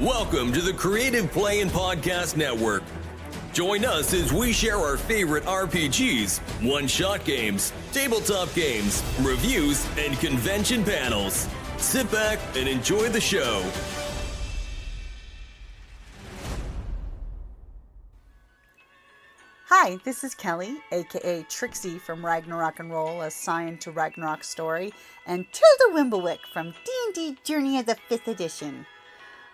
Welcome to the Creative Play and Podcast Network. Join us as we share our favorite RPGs, one-shot games, tabletop games, reviews, and convention panels. Sit back and enjoy the show. Hi, this is Kelly, aka Trixie from Ragnarok and Roll, assigned to Ragnarok Story, and Tilda Wimblewick from D&D Journey of the 5th Edition.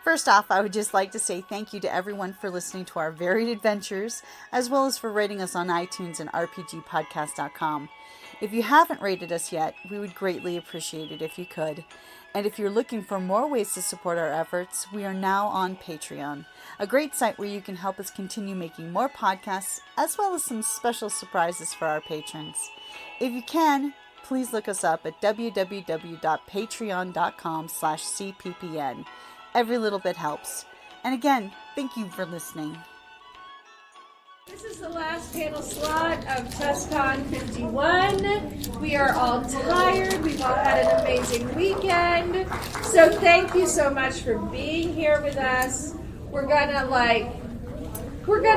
First off, I would just like to say thank you to everyone for listening to our varied adventures, as well as for rating us on iTunes and RPGpodcast.com. If you haven't rated us yet, we would greatly appreciate it if you could. And if you're looking for more ways to support our efforts, we are now on Patreon, a great site where you can help us continue making more podcasts, as well as some special surprises for our patrons. If you can, please look us up at www.patreon.com/cppn. Every little bit helps. And again, thank you for listening. This is the last panel slot of TusCon 51. We are all tired. We've all had an amazing weekend. So thank you so much for being here with us. We're gonna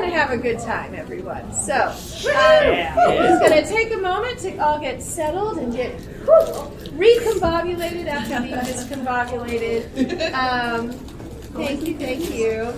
have a good time, everyone. So it's gonna take a moment to all get settled and get recombobulated after being discombobulated. Thank you.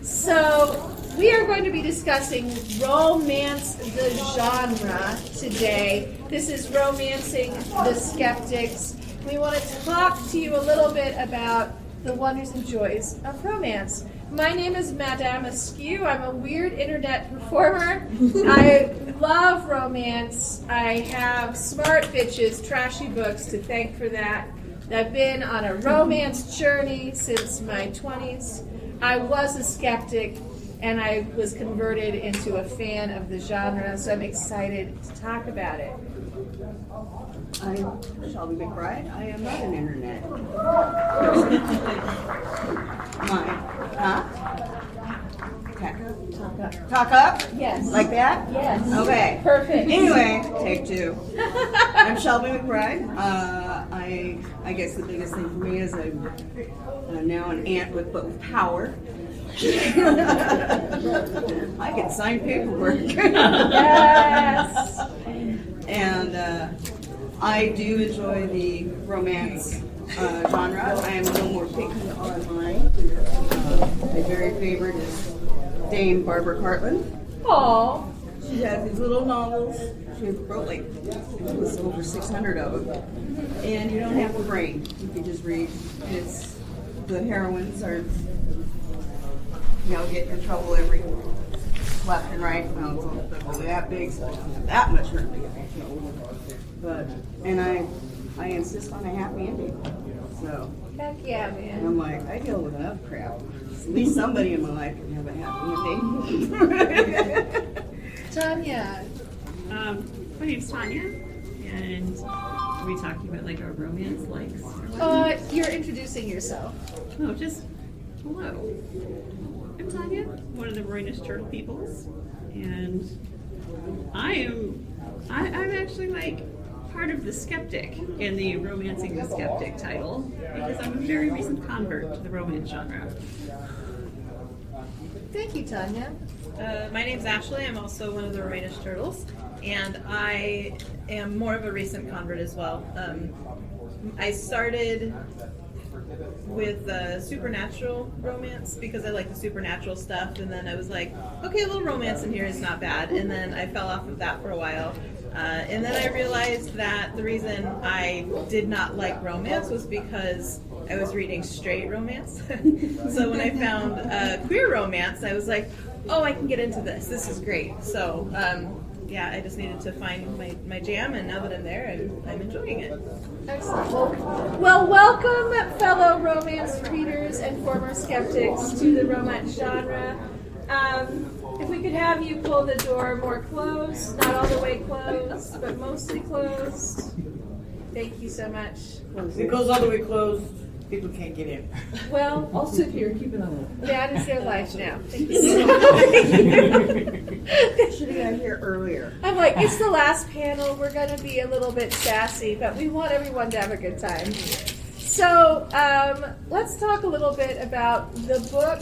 So we are going to be discussing romance the genre today. This is Romancing the Skeptics. We want to talk to you a little bit about the wonders and joys of romance. My name is Madame Askew. I'm a weird internet performer. I love romance. I have smart bitches, trashy books to thank for that. I've been on a romance journey since my 20s. I was a skeptic, and I was converted into a fan of the genre, so I'm excited to talk about it. I'm Shelby McBride. I am not an internet. Talk up? Yes. Like that? Yes. Okay. Perfect. Anyway, take two. I'm Shelby McBride. I guess the biggest thing for me is I'm now an aunt with power. I can sign paperwork. Yes. And I do enjoy the romance genre. I am a little more picky on mine. My very favorite is Dame Barbara Cartland. Aww. She has these little novels. She wrote like, it was over 600 of them. And you don't have to brain. You can just read. It's, the heroines are, get in trouble every left and right. Well, it's only that big, so I don't have that much room to get in trouble. But, and I insist on a happy ending. So, Heck yeah, man. I'm like, I deal with enough crap. At least somebody in my life can have a happy ending. Tanya. My name's Tanya, and are we talking about like our romance likes? You're introducing yourself. Oh, just hello. I'm Tanya, one of the Rhoynish turtle peoples, and I'm actually like part of the Skeptic in the Romancing the Skeptic title because I'm a very recent convert to the romance genre. Thank you, Tanya. My name's Ashley. I'm also one of the Rhoynish turtles, and I am more of a recent convert as well. I started with supernatural romance because I like the supernatural stuff, and then I was like, okay, a little romance in here is not bad, and then I fell off of that for a while. And then I realized that the reason I did not like romance was because I was reading straight romance. So when I found queer romance, I was like, oh, I can get into this. This is great. So I just needed to find my jam, and now that I'm there, I'm enjoying it. Excellent. Well, welcome, fellow romance readers and former skeptics, to the romance genre. If we could have you pull the door more closed, not all the way closed, but mostly closed. Thank you so much. If it goes all the way closed, people can't get in. Well, I'll sit here and keep it on. that is their life now. Thank you so much. Should have got here earlier. I'm like, it's the last panel. We're going to be a little bit sassy, but we want everyone to have a good time. So let's talk a little bit about the book.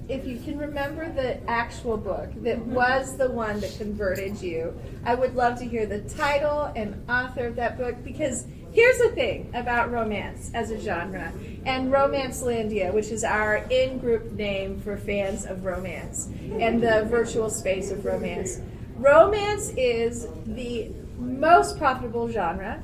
If you can remember the actual book that was the one that converted you, I would love to hear the title and author of that book, because here's the thing about romance as a genre, and Romancelandia, which is our in-group name for fans of romance and the virtual space of romance. Romance is the most profitable genre.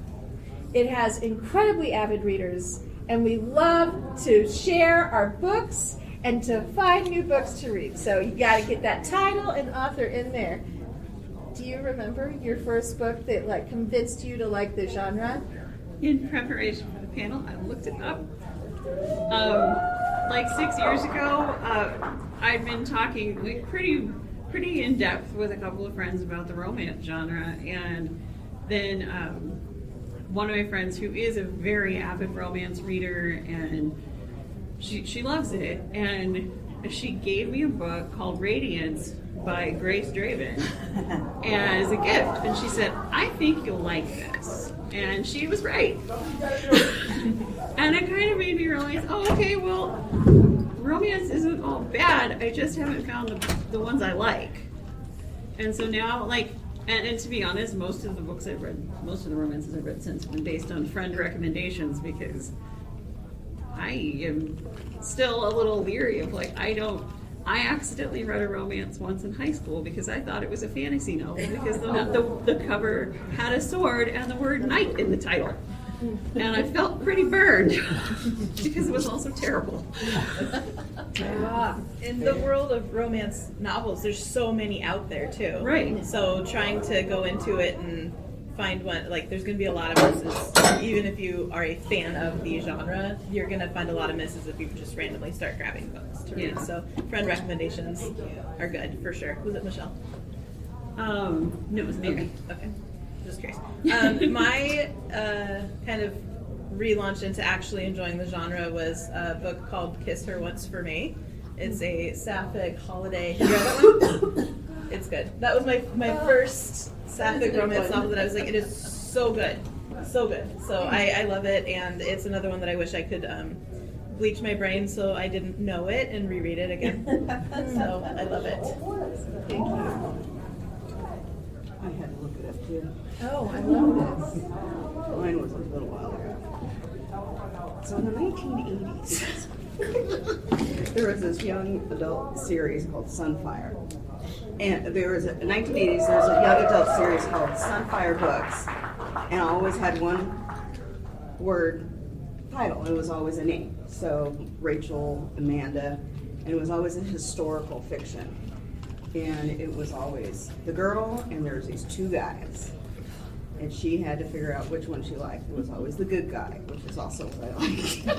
It has incredibly avid readers, and we love to share our books and to find new books to read. So you got to get that title and author in there. Do you remember your first book that like convinced you to like the genre? In preparation for the panel, I looked it up. Like 6 years ago, I'd been talking like pretty in depth with a couple of friends about the romance genre, and then one of my friends who is a very avid romance reader, and she loves it, and she gave me a book called Radiance by Grace Draven as a gift, and she said, I think you'll like this, and she was right. And it kind of made me realize, oh, okay, well, romance isn't all bad, I just haven't found the ones I like. And so now, like, and to be honest, most of the books I've read, most of the romances I've read since have been based on friend recommendations, because I am still a little leery of like, I accidentally read a romance once in high school because I thought it was a fantasy novel because the cover had a sword and the word knight in the title. And I felt pretty burned because it was also terrible. In the world of romance novels, there's so many out there too. Right. So trying to go into it and find one, like there's going to be a lot of misses. Even if you are a fan of the genre, you're going to find a lot of misses if you just randomly start grabbing books to read. Yeah. So friend recommendations are good for sure. Was it Michelle? No, it was Mary. Okay. Just curious. My kind of relaunch into actually enjoying the genre was a book called Kiss Her Once for Me. It's a sapphic holiday. You read that one? It's good. That was my first sapphic romance novel that I was like, it is so good. So good. So I love it, and it's another one that I wish I could bleach my brain so I didn't know it and reread it again. So I love it. Thank you. I had to look it up too. Oh, I love this. Mine was a little while ago. So in the 1980s, there was this young adult series called Sunfire. And there was in the 1980s, there was a young adult series called Sunfire Books. And I always had one word title. It was always a name. So Rachel, Amanda, and it was always a historical fiction. And it was always the girl, and there's these two guys. And she had to figure out which one she liked. It was always the good guy, which is also what I like.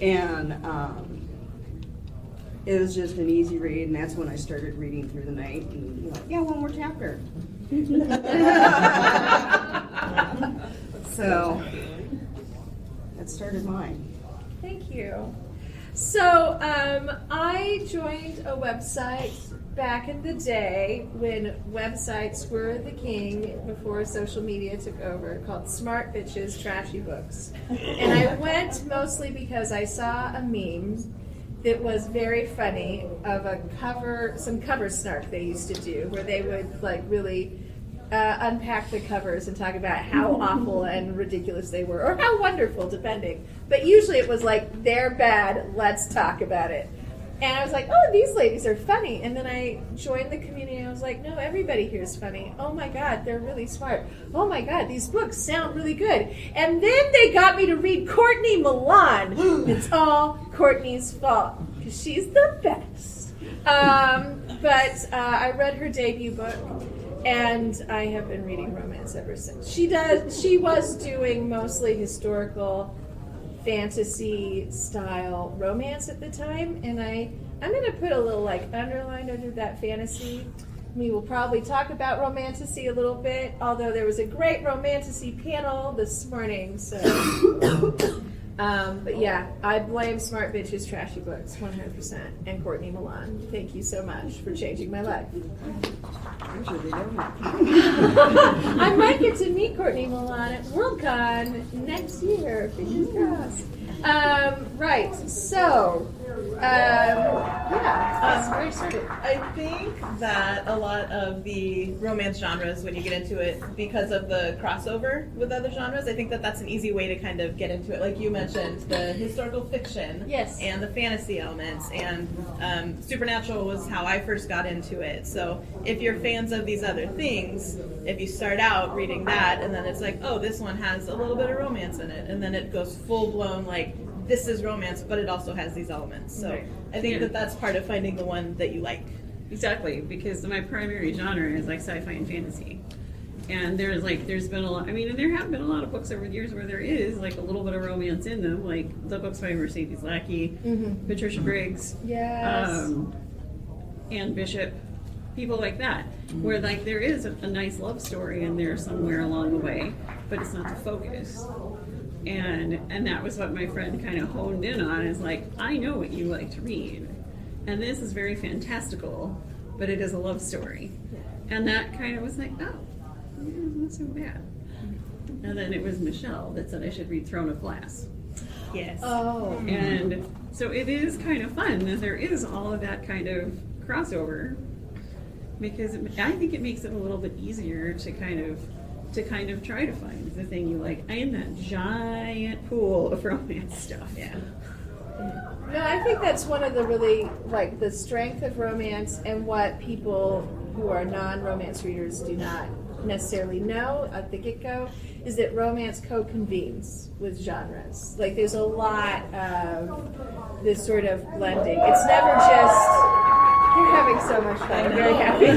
And it was just an easy read, and that's when I started reading through the night. And like, yeah, one more chapter. So that started mine. Thank you. So I joined a website back in the day when websites were the king before social media took over, called Smart Bitches Trashy Books. And I went mostly because I saw a meme that was very funny of some cover snark they used to do, where they would like really unpack the covers and talk about how awful and ridiculous they were, or how wonderful, depending. But usually it was like, they're bad, let's talk about it. And I was like, oh, these ladies are funny. And then I joined the community and I was like, no, everybody here is funny. Oh my God, they're really smart. Oh my God, these books sound really good. And then they got me to read Courtney Milan. It's all Courtney's fault because she's the best. But I read her debut book, and I have been reading romance ever since. She was doing mostly historical fantasy style romance at the time, and I'm going to put a little like underline under that fantasy. We will probably talk about romantasy a little bit, although there was a great romantasy panel this morning. So, But yeah, I blame Smart Bitches Trashy Books 100%. And Courtney Milan. Thank you so much for changing my life. Usually they don't. I might get to meet Courtney Milan at Worldcon next year. Fingers crossed. Right. So, yeah, where you started. I think that a lot of the romance genres, when you get into it, because of the crossover with other genres, I think that that's an easy way to kind of get into it. Like you mentioned, the historical fiction, Yes. and the fantasy elements, and supernatural was how I first got into it. So if you're fans of these other things, if you start out reading that, and then it's like, oh, this one has a little bit of romance in it, and then it goes full blown like, this is romance, but it also has these elements. So Right. I think Yeah. that that's part of finding the one that you like. Exactly, because my primary genre is like sci-fi and fantasy. And there's been a lot, I mean, and there have been a lot of books over the years where there is like a little bit of romance in them, like the books by Mercedes Lackey, Patricia Briggs, Yes. Anne Bishop, people like that, where like there is a nice love story in there somewhere along the way, but it's not the focus. And that was what my friend kind of honed in on, is like, I know what you like to read. And this is very fantastical, but it is a love story. And that kind of was like, oh, it's not so bad. And then it was Michelle that said I should read Throne of Glass. Yes. Oh. And so it is kind of fun that there is all of that kind of crossover, because I think it makes it a little bit easier to kind of try to find the thing you like in that giant pool of romance stuff. Yeah. No, I think that's one of the really, like, the strength of romance, and what people who are non-romance readers do not necessarily know at the get-go, is that romance co-convenes with genres. Like, there's a lot of this sort of blending. It's never just, you're having so much fun, I'm very happy.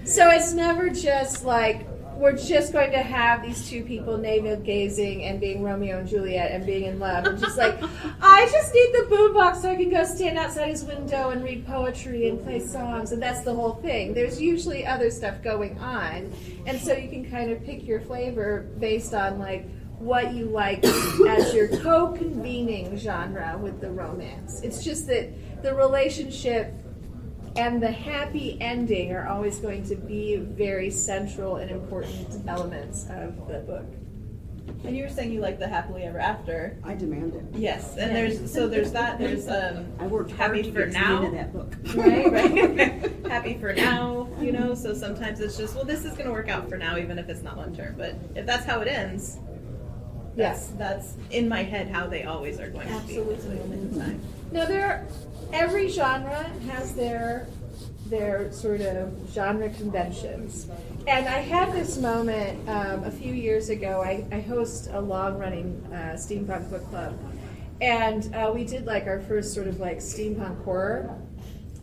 So it's never just like, we're just going to have these two people navel-gazing and being Romeo and Juliet and being in love, and just like, I just need the boombox so I can go stand outside his window and read poetry and play songs, and that's the whole thing. There's usually other stuff going on, and so you can kind of pick your flavor based on like what you like as your co-convening genre with the romance. It's just that the relationship and the happy ending are always going to be very central and important elements of the book. And you were saying you like the happily ever after. I demand it. Yes, and there's I worked hard happy to for get now. into that book. Right. Happy for now, you know. So sometimes it's just, well, this is going to work out for now, even if it's not long term. But if that's how it ends, that's in my head how they always are going to be. Absolutely. No, every genre has their sort of genre conventions. And I had this moment a few years ago. I host a long-running steampunk book club, and we did like our first sort of like steampunk horror.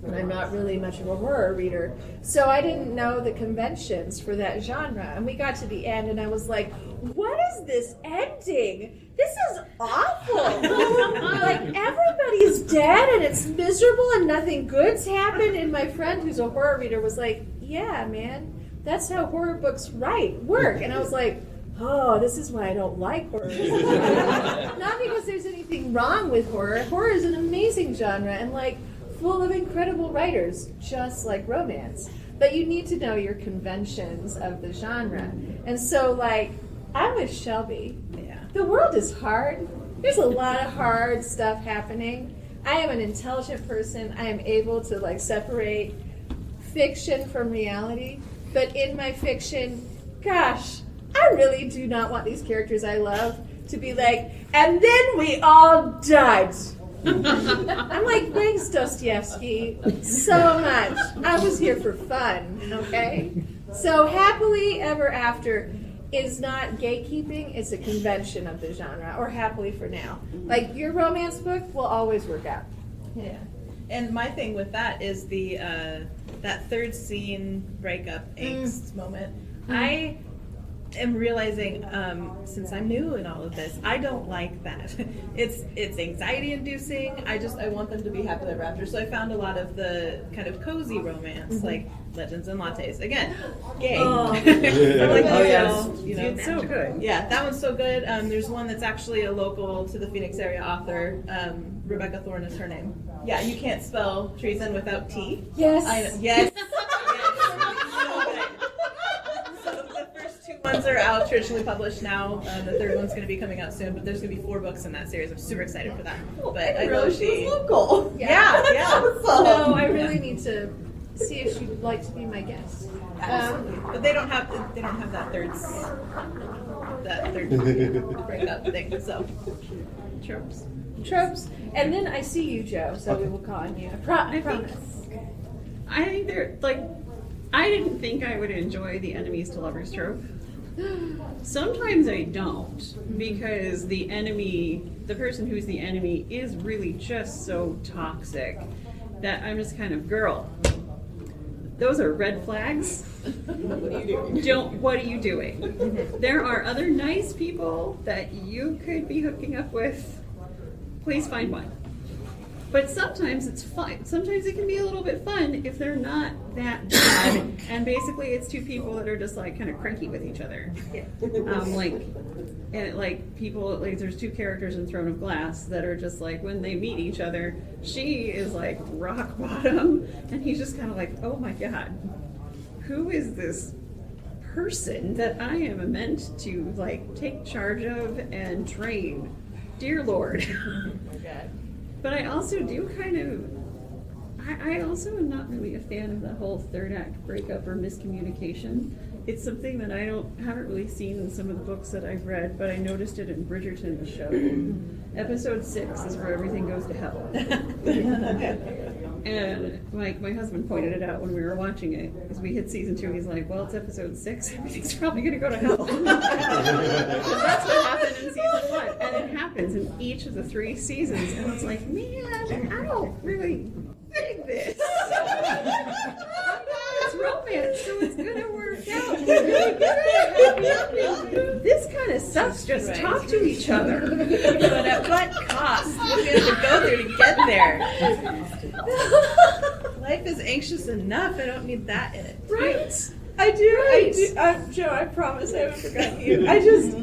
And I'm not really much of a horror reader, so I didn't know the conventions for that genre. And we got to the end, and I was like, what is this ending? This is awful. Like, everybody's dead, and it's miserable, and nothing good's happened. And my friend, who's a horror reader, was like, yeah, man, that's how horror books work. And I was like, oh, this is why I don't like horror. Not because there's anything wrong with horror. Horror is an amazing genre, and like, full of incredible writers, just like romance. But you need to know your conventions of the genre. And so, like, I'm with Shelby. Yeah. The world is hard. There's a lot of hard stuff happening. I am an intelligent person. I am able to, like, separate fiction from reality. But in my fiction, gosh, I really do not want these characters I love to be like, and then we all died. I'm like, thanks, Dostoevsky, so much. I was here for fun, okay? So happily ever after is not gatekeeping, it's a convention of the genre, or happily for now. Like, your romance book will always work out. Yeah. And my thing with that is the that third scene breakup angst moment. am realizing, since I'm new in all of this, I don't like that. It's anxiety inducing. I want them to be happily ever after. So I found a lot of the kind of cozy romance, like Legends and Lattes. Again, gay. Oh. I like Oh, those yes. little, you know, It's so good. yeah, that one's so good. There's one that's actually a local to the Phoenix area author. Rebecca Thorne is her name. Yeah, you can't spell treason without T. Yes. Yes. So the first two ones are out, traditionally published now. The third one's going to be coming out soon, but there's going to be 4 books in that series. I'm super excited for that. But I love she was the local. yeah. No, I really need to see if she'd like to be my guest. But they don't have that third breakup thing. So tropes. Tropes. And then I see you, Joe, so we will call on you. I promise. I think they're like, I didn't think I would enjoy the enemies to lovers trope. Sometimes I don't, because the enemy, the person who's the enemy, is really just so toxic that I'm just kind of, girl, those are red flags. What are you doing? What are you doing? There are other nice people that you could be hooking up with. Please find one. But sometimes it's fun. Sometimes it can be a little bit fun if they're not that bad. And basically it's two people that are just like kind of cranky with each other. People, there's 2 characters in Throne of Glass that are just like, when they meet each other, she is like rock bottom, and he's just kind of like, oh my God, who is this person that I am meant to like take charge of and train? Dear Lord. But I also do kind of, I also am not really a fan of the whole third act breakup or miscommunication. It's something that haven't really seen in some of the books that I've read, but I noticed it in Bridgerton, the show. Episode 6 is where everything goes to hell. And like my husband pointed it out when we were watching it, because we hit season 2. He's like, "Well, it's episode 6. Everything's probably going to go to hell." That's what happened in season 1, and it happens in each of the 3 seasons. And it's like, man, I don't really dig this. It's romance, so it's going to work out. This kind of sucks. Just talk to each other. But at what cost? What do we have to go through to get there? Life is anxious enough. I don't need that in it. Right. I do. Joe, I promise I haven't forgotten you. I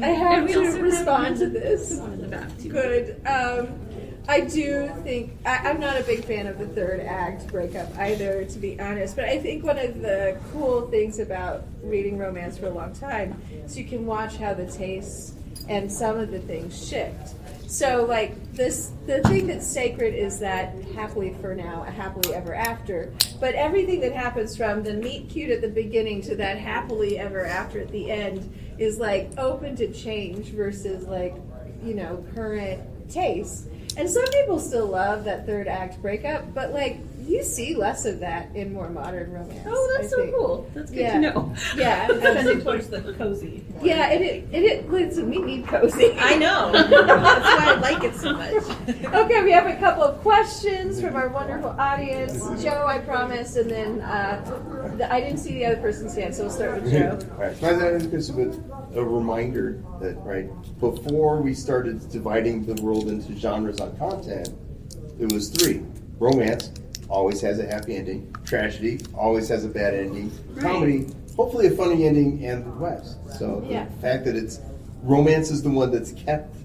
have to respond to this. One in the back, too. Good. I do think, I'm not a big fan of the third act breakup either, to be honest, but I think one of the cool things about reading romance for a long time is you can watch how the tastes and some of the things shift. So, like, the thing that's sacred is that happily for now, a happily ever after. But everything that happens from the meet cute at the beginning to that happily ever after at the end is, like, open to change versus, like, current tastes. And some people still love that third act breakup, but, like, you see less of that in more modern romance. Oh, that's I so think. cool. That's good to know. Yeah. Tending towards the cozy. Yeah, listen, we need cozy. I know. That's why I like it so much. Okay, we have a couple of questions from our wonderful audience. Joe, I promise, and then I didn't see the other person's hand, so we'll start with Joe. All right. So I think this is a reminder that, before we started dividing the world into genres on content, it was 3. Romance always has a happy ending. Tragedy always has a bad ending. Comedy, hopefully a funny ending, and the West. So the fact that romance is the one that's kept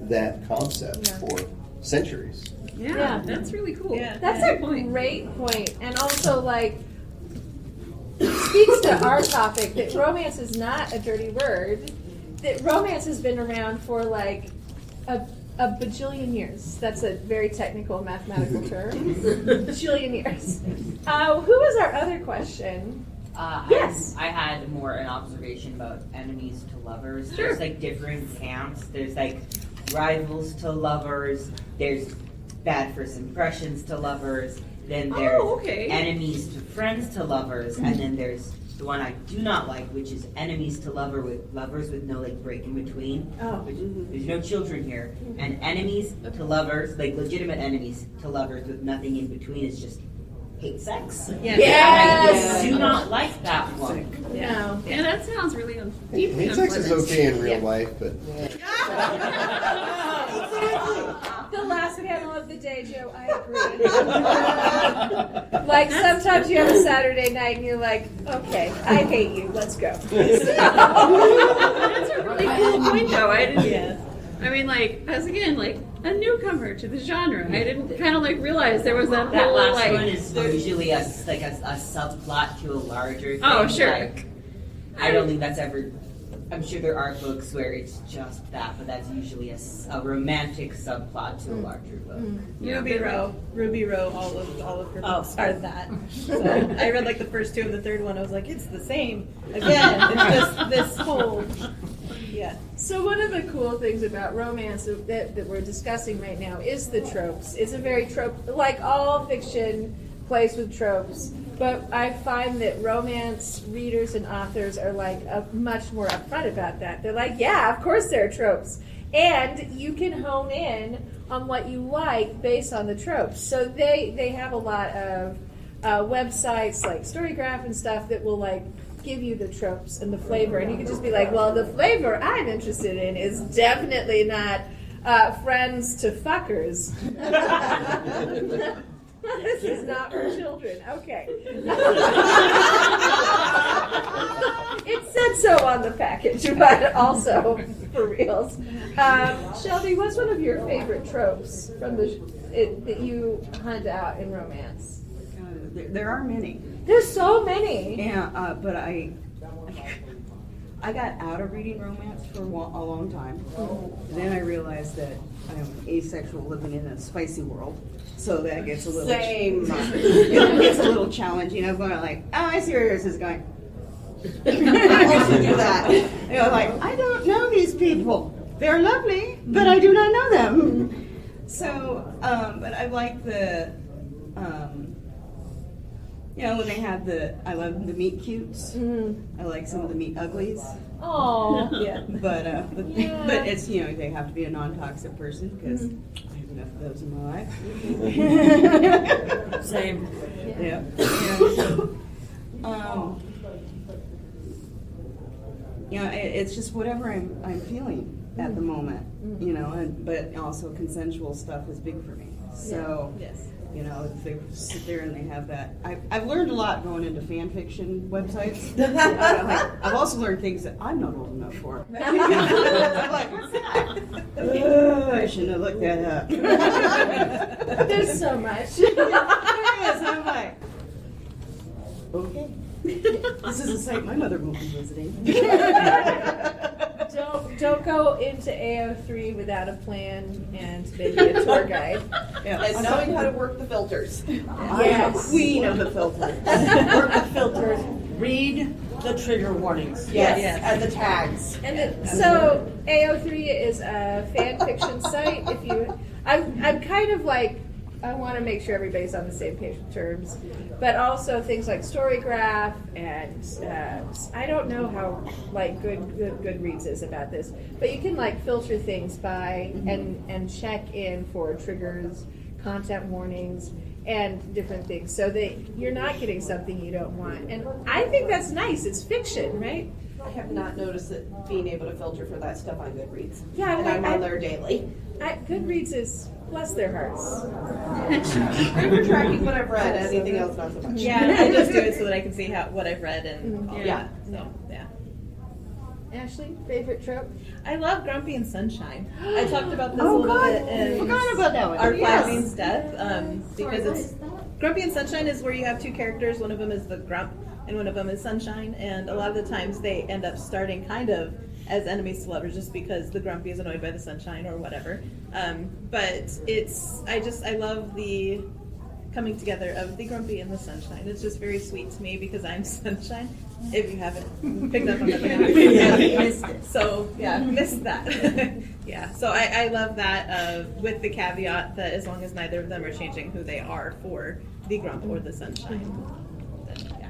that concept for centuries. Yeah, that's really cool. Yeah. That's a great point. And also, like, speaks to our topic that romance is not a dirty word, that romance has been around for, like, a bajillion years. That's a very technical mathematical term. Bajillion years. Who was our other question? Yes. I had more an observation about enemies to lovers. Sure. There's like different camps. There's like rivals to lovers. There's bad first impressions to lovers. Then there's enemies to friends to lovers. And then there's the one I do not like, which is enemies to lovers with no like break in between. There's no children here. And enemies to lovers, like legitimate enemies to lovers with nothing in between, is just hate sex. Yes! I do not like that one. No. Yeah, that sounds really deeply Hate sex is unpleasant. okay in real life, but The last panel of the day, Joe, I agree. Like sometimes you have a Saturday night and you're like, okay, I hate you, let's go. That's a really cool point, though. I didn't. Yeah. I mean, like, as again, like a newcomer to the genre, I didn't kind of like realize there was that That whole last like. one is usually a subplot to a larger thing. Oh, sure. Like, I don't think that's ever. I'm sure there are books where it's just that, but that's usually a romantic subplot to a larger book. Ruby Row, all of her books are that. So I read like the first two and the third one. I was like, it's the same again. It's this whole, yeah. So one of the cool things about romance that we're discussing right now is the tropes. It's a very trope, like all fiction plays with tropes. But I find that romance readers and authors are like much more upfront about that. They're like, yeah, of course there are tropes. And you can hone in on what you like based on the tropes. So they have a lot of websites like Storygraph and stuff that will like give you the tropes and the flavor. And you can just be like, well, the flavor I'm interested in is definitely not friends to fuckers. This is not for children. Okay. It said so on the package, but also for reals. Shelby, what's one of your favorite tropes from that you hunt out in romance? There are many. There's so many. Yeah, but I got out of reading romance for a long time. Then I realized that I'm asexual living in a spicy world. So that gets a little Same. It gets a little challenging. I'm going like, oh, I see where yours is going. I also do that. You know, like, I don't know these people. They're lovely, but I do not know them. So, but I like the, you know, when they have I love the meet cutes. I like some of the meet uglies. Oh, Yeah, but it's, you know, they have to be a non-toxic person because I have enough of those in my life. Same. Yeah. You know, it's just whatever I'm feeling at the moment, you know, but also consensual stuff is big for me. So, Yes. you know, if they sit there and they have that. I've learned a lot going into fan fiction websites. I've also learned things that I'm not old enough for. I'm like, what's that? I shouldn't have looked that up. there's so much. There is. I'm like, okay. This is a site my mother won't be visiting. Don't go into AO3 without a plan and maybe a tour guide. Yeah. And knowing how to work the filters. Yes. I'm a queen of the filter. Work the filters. Read the trigger warnings. Yes. Yes. And the tags. And so AO3 is a fan fiction site. I'm kind of like, I want to make sure everybody's on the same page with terms, but also things like Storygraph and I don't know how like Goodreads is about this, but you can like filter things by and check in for triggers, content warnings, and different things, so that you're not getting something you don't want. And I think that's nice. It's fiction, right? I have not noticed that being able to filter for that stuff on Goodreads. Yeah, And I'm on there daily. Goodreads is bless their hearts. I'm for tracking what I've read. Anything else, not so much. Yeah, I just do it so that I can see what I've read and all Yeah. that. So yeah. Ashley, favorite trope? I love Grumpy and Sunshine. I talked about this Oh, a little God. bit in Forgot about that one. Our Yes. Flag Means Death, because it's Grumpy and Sunshine is where you have two characters. One of them is the Grump, and one of them is Sunshine. And a lot of the times they end up starting kind of as enemies to lovers, just because the Grumpy is annoyed by the Sunshine or whatever. But I love the coming together of the Grumpy and the Sunshine. It's just very sweet to me because I'm Sunshine. If you haven't picked up on that, Missed it. so yeah, missed that. Yeah, so I love that with the caveat that as long as neither of them are changing who they are for the Grump or the Sunshine, then yeah.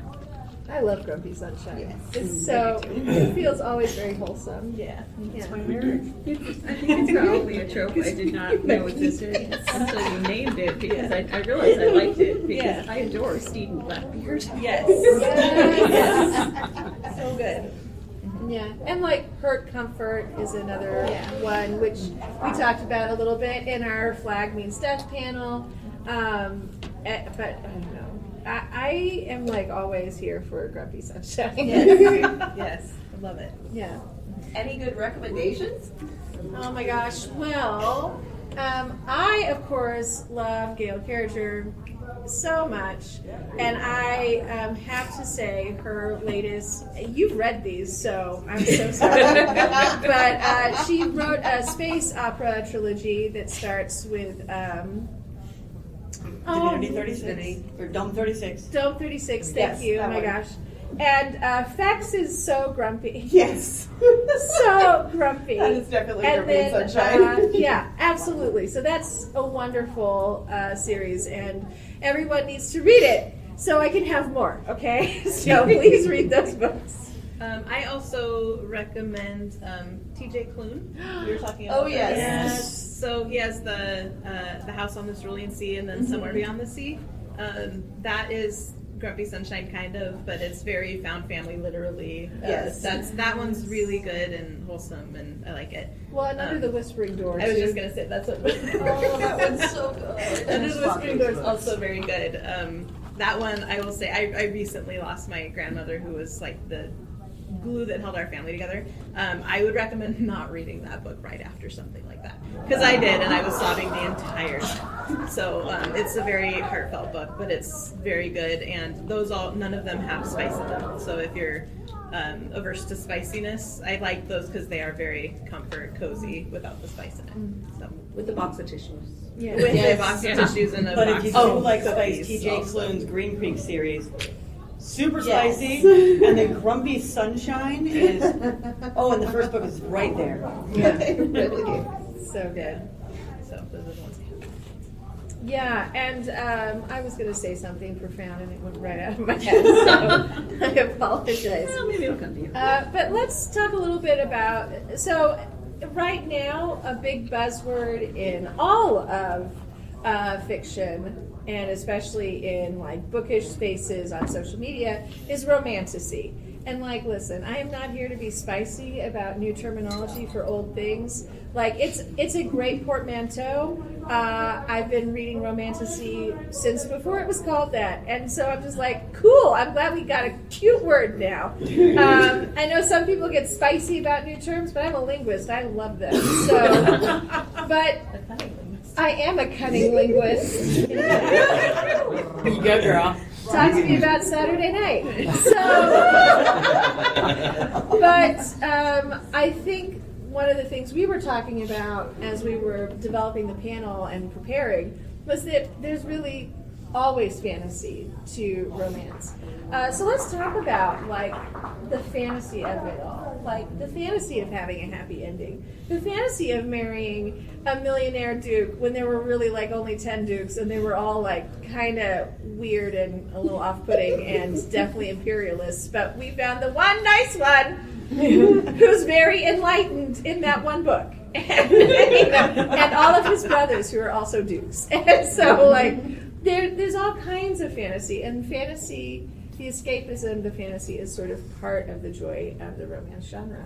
I love Grumpy Sunshine. It's so, it feels always very wholesome. Yeah. Yeah. I think it's probably a trope I did not know existed until you named it, because I realized I liked it, because I adore Steed and Blackbeard. Yes. Yes. So good. Yeah, and like Hurt Comfort is another one, which we talked about a little bit in our Flag Means Death panel. But I don't know. I am like always here for Grumpy Sunshine. Yes, I love it. Yeah. Any good recommendations? Oh my gosh. Well, I of course love Gail Carriger so much, and I have to say her latest. You've read these, so I'm so sorry. But she wrote a space opera trilogy that starts with. Divinity 36 or Dome 36. Dome 36, thank Yes, you. Oh that my one. gosh. And Fex is so grumpy. Yes. So grumpy. That is definitely And Grumpy then, Sunshine. yeah, absolutely. So that's a wonderful series, and everyone needs to read it so I can have more, okay? So please read those books. I also recommend T.J. Klune. We were talking about. Oh, yes. Yes. So he has the House on the Cerulean Sea and then Somewhere Beyond the Sea. That is Grumpy Sunshine, kind of, but it's very found family, literally. Yes. That one's really good and wholesome, and I like it. Well, and Under the Whispering Door, I was too. just gonna say that's what. Oh, that one's so good. Under the Whispering Door is also very good. That one, I will say, I recently lost my grandmother, who was like the glue that held our family together. I would recommend not reading that book right after something like that, because I did, and I was sobbing the entire time. So it's a very heartfelt book, but it's very good, and none of them have spice in them. So if you're averse to spiciness, I like those because they are very comfort, cozy, without the spice in it. So With the box of tissues. Yeah. with Yes. a box of tissues and a But box if you of do like cookies T.J. also. Klune's Green Creek series, super Yes. spicy, and then Grumpy Sunshine is, oh, and the first book is right there. So good. So those are the ones I have. Yeah, and I was going to say something profound, and it went right out of my head, so I apologize. Well, maybe it'll come to you. But let's talk a little bit about, so right now, a big buzzword in all of fiction, and especially in like bookish spaces on social media, is romantasy. And like, listen, I am not here to be spicy about new terminology for old things. Like, it's a great portmanteau. I've been reading romantasy since before it was called that, and so I'm just like, cool. I'm glad we got a cute word now. I know some people get spicy about new terms, but I'm a linguist. I love them. So, but I am a cunning linguist. You go, girl. Talk to me about Saturday night. But I think one of the things we were talking about as we were developing the panel and preparing was that there's really always fantasy to romance. So let's talk about like the fantasy of it all, like the fantasy of having a happy ending, the fantasy of marrying a millionaire duke when there were really like only 10 dukes and they were all like kind of weird and a little off-putting and definitely imperialists, but we found the one nice one who's very enlightened in that one book. And all of his brothers who are also dukes. And so like there's all kinds of fantasy, and fantasy, the escapism, the fantasy is sort of part of the joy of the romance genre.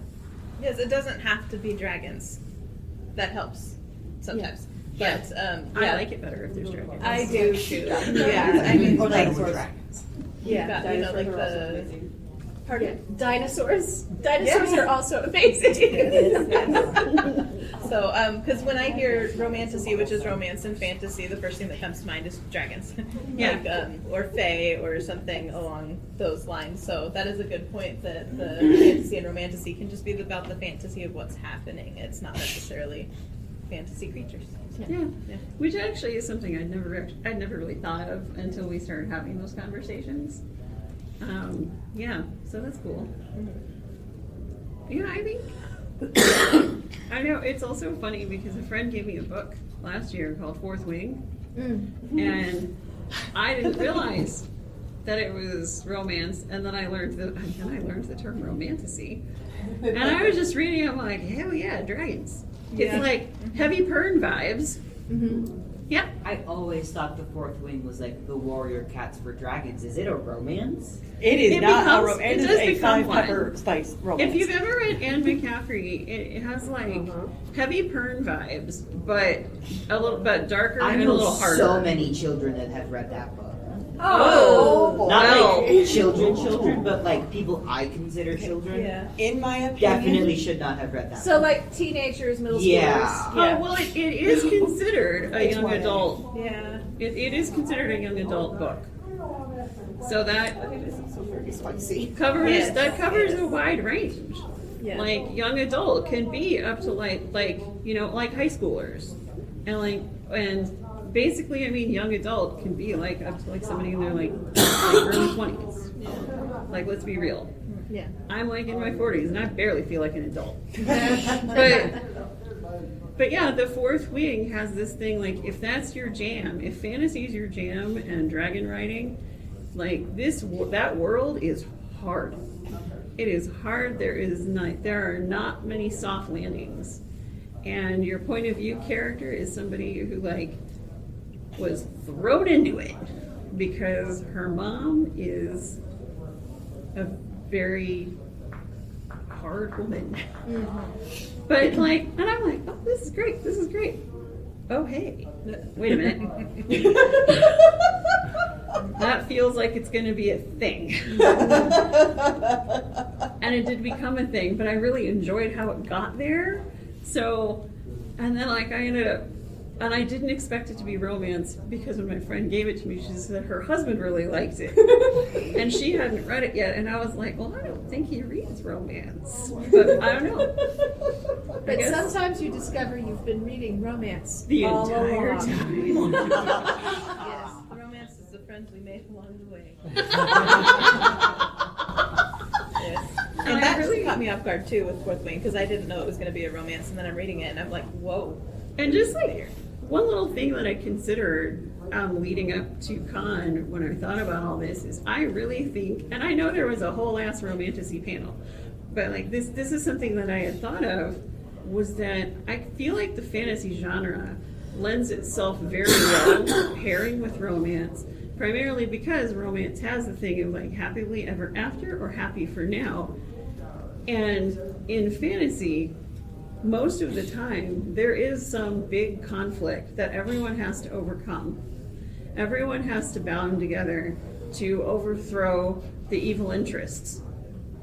Yes, it doesn't have to be dragons. That helps sometimes. Yeah. But I like it better if there's dragons. I do too. Yeah, I mean, Or like, dragons. Yeah. you know, like Dinosaurs are also the. amazing. Pardon? Dinosaurs. Dinosaurs are also amazing. So, because when I hear romantasy, which is romance and fantasy, the first thing that comes to mind is dragons, Yeah. like or fae or something along those lines. So that is a good point that the fantasy and romantasy can just be about the fantasy of what's happening. It's not necessarily fantasy creatures. Yeah. Which actually is something I'd never really thought of until we started having those conversations. Yeah, so that's cool. Yeah, I think I know it's also funny because a friend gave me a book last year called Fourth Wing, and I didn't realize that it was romance, and then I learned the term romantasy. And I was just reading, I'm like, hell yeah, dragons. It's like heavy Pern vibes. Yeah. I always thought the fourth wing was like the warrior cats for dragons. Is it a romance? It is It not becomes- a romance. it It does is a become 5-pepper one. spice romance. If you've ever read Anne McCaffrey, it has like heavy Pern vibes, but a little bit darker I and a know little harder. so many children that have read that book. Oh, Not well. like children, but like people I consider children. Yeah. in my opinion, Definitely should not have read that. So like teenagers, middle schoolers. Yeah. Oh, well, it is considered a young adult. Yeah. It is considered a young adult book. So that so very spicy. covers Yes, covers yes. a wide range. Yeah. Like young adult can be up to like high schoolers, and basically I mean young adult can be like up to like somebody in their like early 20s. Like let's be real. Yeah. I'm like in my 40s and I barely feel like an adult. But yeah, the fourth wing has this thing like if that's your jam, if fantasy is your jam and dragon writing, like that world is hard. It is hard. There are not many soft landings, and your point of view character is somebody who like was thrown into it because her mom is a very hard woman. But like, and I'm like, oh, this is great. Oh, hey, wait a minute. That feels like it's going to be a thing. And it did become a thing, but I really enjoyed how it got there. So, and then like I ended up, and I didn't expect it to be romance because when my friend gave it to me, she said her husband really liked it. And she hadn't read it yet, and I was like, well, I don't think he reads romance. But I don't know. But sometimes you discover you've been reading romance The all entire along. time. Yes. Romance is the friends we made along the way. Yes. And that really caught me off guard too with Fourth Wing because I didn't know it was going to be a romance, and then I'm reading it and I'm like, whoa. And just like one little thing that I considered leading up to con when I thought about all this is I really think, and I know there was a whole ass romantasy panel, but like this is something that I had thought of, was that I feel like the fantasy genre lends itself very well to pairing with romance, primarily because romance has the thing of like happily ever after or happy for now. And in fantasy, most of the time, there is some big conflict that everyone has to overcome. Everyone has to bound together to overthrow the evil interests.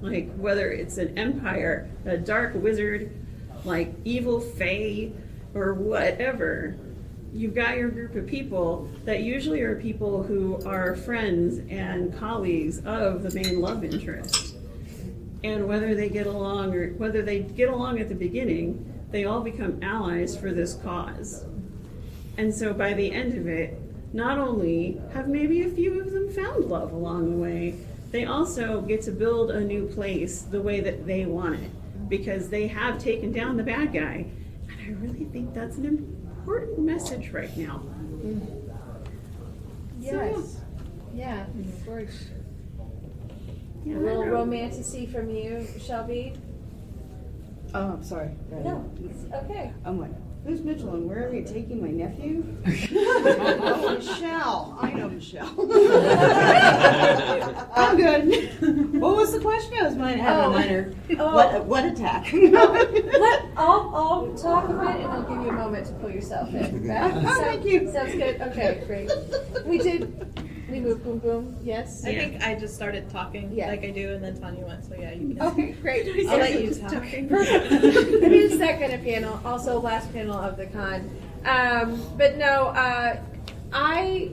Like whether it's an empire, a dark wizard, like evil fae, or whatever, you've got your group of people that usually are people who are friends and colleagues of the main love interest. And whether they get along or whether they get along at the beginning, they all become allies for this cause. And so by the end of it, not only have maybe a few of them found love along the way, they also get to build a new place the way that they want it, because they have taken down the bad guy. And I really think that's an important message right now. Yes. Yeah. George. Yeah, A little romantasy from you, Shelby. Oh, I'm sorry. No, it's okay. I'm like, who's Mitchell and where are you taking my nephew? Oh, Michelle. I know Michelle. I'm good. What was the question? I was having a minor. What attack? I'll talk a bit and I'll give you a moment to pull yourself in. Thank you. Sounds good. Okay, great. We moved boom boom. Yes. I think I just started talking Yeah. like I do, and then Tanya went, so yeah, you can. Okay, great. I'll let you talk. Perfect. It is that kind of panel. Also, last panel of the con. But no, I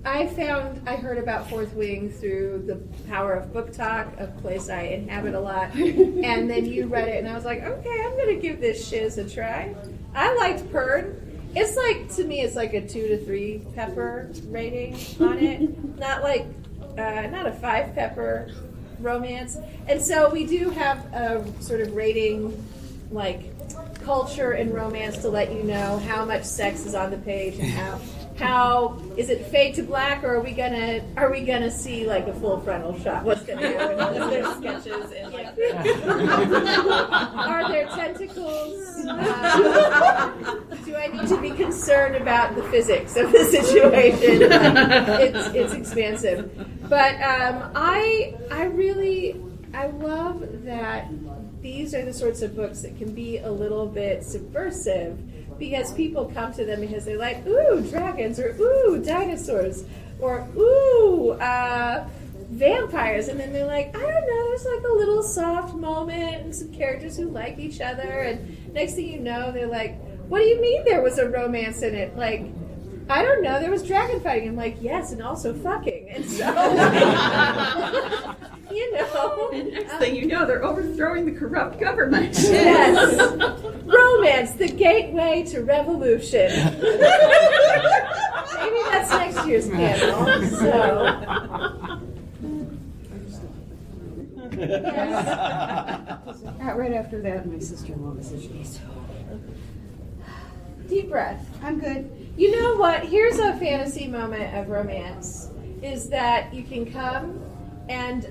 heard about Fourth Wing through the power of book talk, a place I inhabit a lot, and then you read it, and I was like, okay, I'm gonna give this shiz a try. I liked Pern. It's like, to me, it's like a 2 to 3 pepper rating on it, not a 5 pepper romance. And so we do have a sort of rating, like culture and romance, to let you know how much sex is on the page and how is it fade to black, or are we gonna see like a full frontal shot? What's gonna happen? Is there sketches and like are there tentacles? Do I need to be concerned about the physics of the situation? It's expansive, but I love that these are the sorts of books that can be a little bit subversive, because people come to them because they're like, ooh, dragons, or ooh, dinosaurs, or ooh, vampires, and then they're like, I don't know, there's like a little soft moment and some characters who like each other, and next thing you know, they're like, what do you mean there was a romance in it? Like, I don't know, there was dragon fighting. I'm like, yes, and also fucking. And so, you know. And next thing you know, they're overthrowing the corrupt government. Yes. Romance, the gateway to revolution. Maybe that's next year's panel. So. Yes. Right after that, my sister-in-law messaged me, so. Deep breath. I'm good. You know what? Here's a fantasy moment of romance, is that you can come and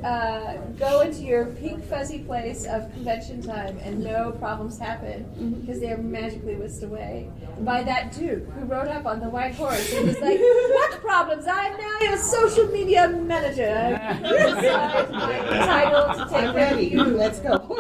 go into your pink fuzzy place of convention time and no problems happen because they're magically whisked away by that dude who rode up on the white horse and was like, what problems? I'm now your social media manager. I decide my title to take care of you. Let's go.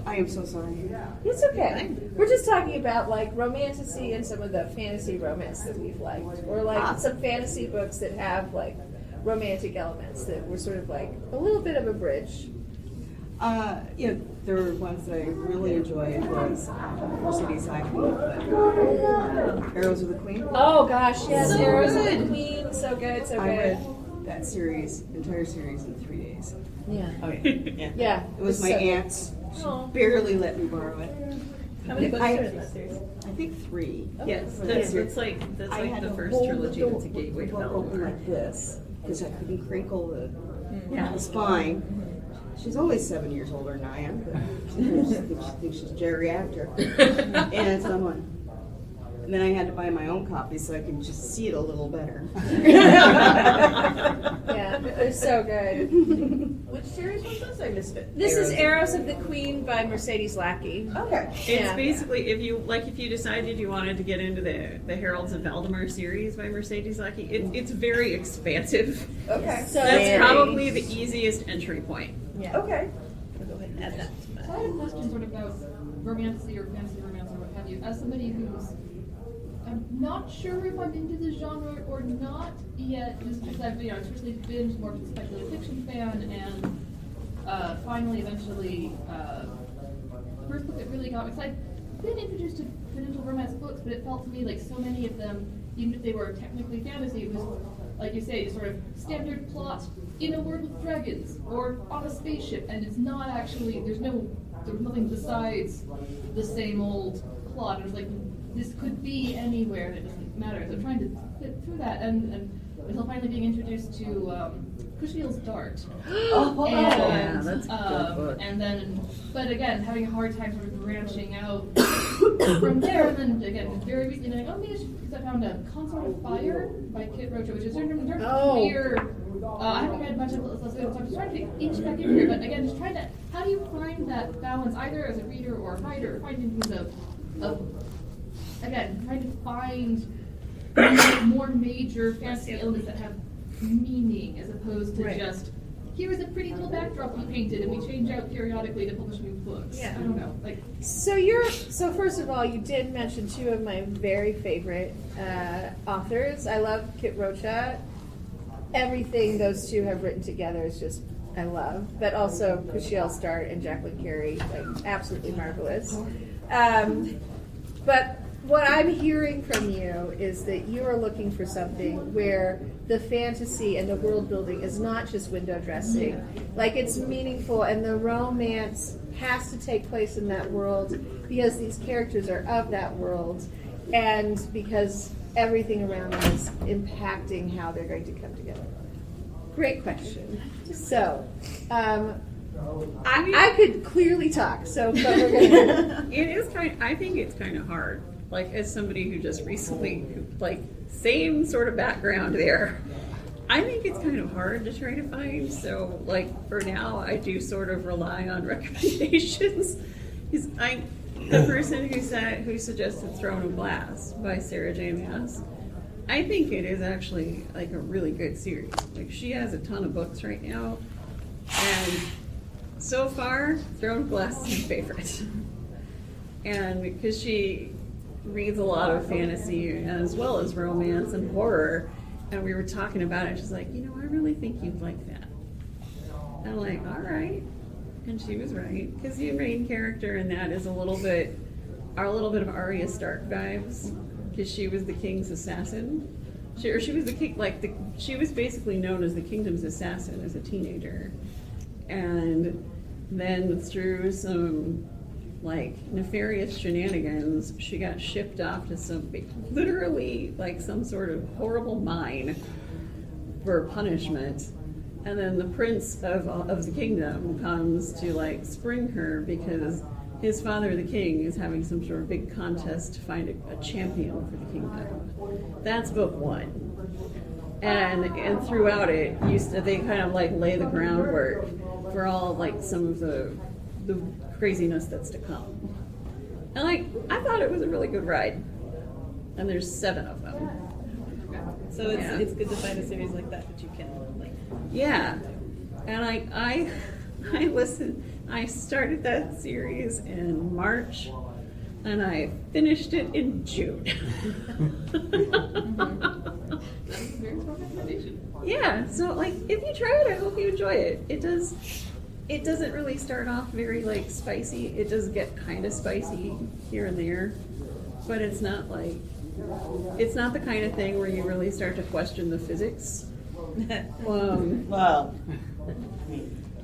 I am so sorry. It's okay. We're just talking about like romantasy and some of the fantasy romance that we've liked, or like some fantasy books that have like romantic elements that were sort of like a little bit of a bridge. There were ones that I really enjoyed was Mercedes Askew, Arrows of the Queen. Oh gosh, yes, So Arrows of good. the Queen, so good, so I good. read that entire series in 3 days. Yeah, Oh yeah. yeah. It was my so good. aunt's. She Aw. barely let me borrow it. How many books are in that series? I think 3. Yes, For that's that. like I had the to first hold trilogy the that's a gateway book open development. like this because I couldn't crinkle the Yeah. spine. She's only 7 years older than I am, but she thinks she's a geriatric. And so I'm like, and then I had to buy my own copy so I could just see it a little better. Yeah, they're so good. Which series was this? I missed it. This is Arrows of the Queen by Mercedes Lackey. Okay. It's Yeah. basically if you decided you wanted to get into the Heralds of Valdemar series by Mercedes Lackey, it's very expansive. Okay. So That's very- probably the easiest entry point. Yeah. Okay. I'll go ahead and add that to So I my. had a question sort of about romancy or fantasy romance or what have you. As somebody who's, I'm not sure if I'm into the genre or not yet, just because I've especially been more of a speculative fiction fan, and finally, eventually, first book that really got me, because I've been introduced to potential romance books, but it felt to me like so many of them, even if they were technically fantasy, it was, like you say, sort of standard plot in a world with dragons or on a spaceship, and it's not actually, there's nothing besides the same old plot. It was like, this could be anywhere, and it doesn't matter. So I'm trying to fit through that, and until finally being introduced to Cushion's Dart. Yeah, that's a good book. And then, but again, having a hard time sort of branching out from there, and then again, very recently, like, oh, maybe because I found a Consort of Fire by Kit Rocha, which is sort of clear. I haven't read much of it, so I'm just trying to inch back in here, but again, just trying to, how do you find that balance, either as a reader or a writer, finding things of again, trying to find more major fantasy elements that have meaning as opposed to just, here is a pretty little backdrop we painted and we change out periodically to publish new books. Yeah. I don't know. Like, So first of all, you did mention two of my very favorite authors. I love Kit Rocha. Everything those two have written together is just, I love. But also Cushion's Dart and Jacqueline Carey, like, absolutely marvelous. But what I'm hearing from you is that you are looking for something where the fantasy and the world building is not just window dressing. Like, it's meaningful, and the romance has to take place in that world because these characters are of that world, and because everything around them is impacting how they're going to come together. Great question. So, I could clearly talk, so but we're gonna. I think it's kind of hard. Like, as somebody who just recently, like, same sort of background there. I think it's kind of hard to try to find. So, like, for now, I do sort of rely on recommendations. The person who suggested Throne of Glass by Sarah J. Maas, I think it is actually like a really good series. Like, she has a ton of books right now, and so far, Throne of Glass is my favorite. And because she reads a lot of fantasy as well as romance and horror, and we were talking about it, she's like, I really think you'd like that. And I'm like, all right. And she was right, because the main character in that is a little bit of Arya Stark vibes, because she was the king's assassin. She was the king, she was basically known as the kingdom's assassin as a teenager, and then through some nefarious shenanigans, she got shipped off to some sort of horrible mine for punishment. And then the prince of the kingdom comes to spring her because his father, the king, is having some sort of big contest to find a champion for the kingdom. That's book one. And throughout it, they kind of lay the groundwork for all some of the craziness that's to come. And I thought it was a really good ride. And there's 7 of them. So it's good to find a series like that you can Yeah. And I listened. I started that series in March, and I finished it in June. That's a very strong recommendation. Yeah, so if you try it, I hope you enjoy it. It doesn't really start off very spicy. It does get kind of spicy here and there, but it's not the kind of thing where you really start to question the physics. Well,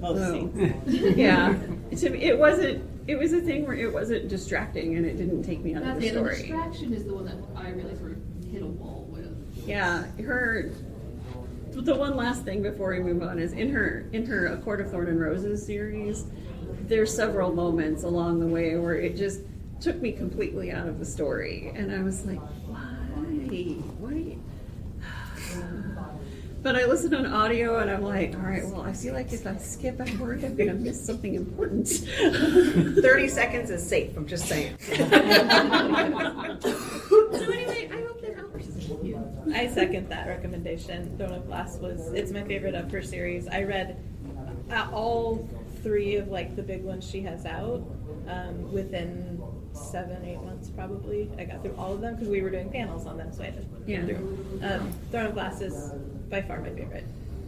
most things. Yeah, it wasn't. It was a thing where it wasn't distracting, and it didn't take me out of the The story. distraction is the one that I really sort of hit a wall with. Yeah, the one last thing before we move on is in her A Court of Thorn and Roses series, there's several moments along the way where it just took me completely out of the story, and I was like, why? But I listened on audio, and I'm like, all right, well, I feel like if I skip a word, I'm going to miss something important. 30 seconds is safe, I'm just saying. So anyway, I hope that helps. I second that recommendation. Throne of Glass it's my favorite of her series. I read all 3 of the big ones she has out within 7-8 months probably. I got through all of them because we were doing panels on them, so I just went through. Throne of Glass is by far my favorite,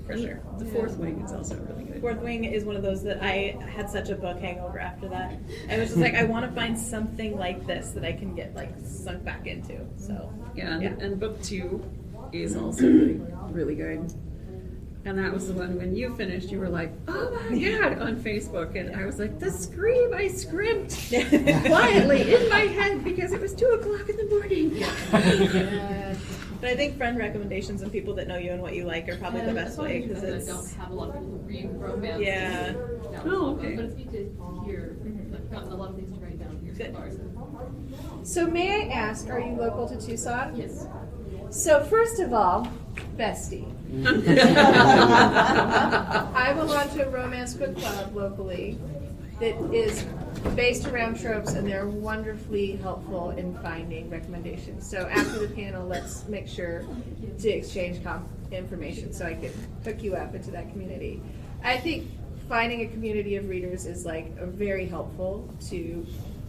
for sure. The Fourth Wing is also really good. Fourth Wing is one of those that I had such a book hangover after that. I was just I want to find something like this that I can get sunk back into. So and book 2 is also really, really good. And that was the one when you finished, you were like, oh my God, on Facebook. And I was like, the scream I scrimped quietly in my head because it was 2:00 in the morning. But I think friend recommendations and people that know you and what you like are probably the best way because I don't have a lot of people who read romance. Yeah. Oh, okay. But it's neat to hear. I've gotten a lot of things to write down here so far. So may I ask, are you local to Tucson? Yes. So first of all, bestie. I belong to a romance book club locally that is based around tropes, and they're wonderfully helpful in finding recommendations. So after the panel, let's make sure to exchange information so I can hook you up into that community. I think finding a community of readers is very helpful to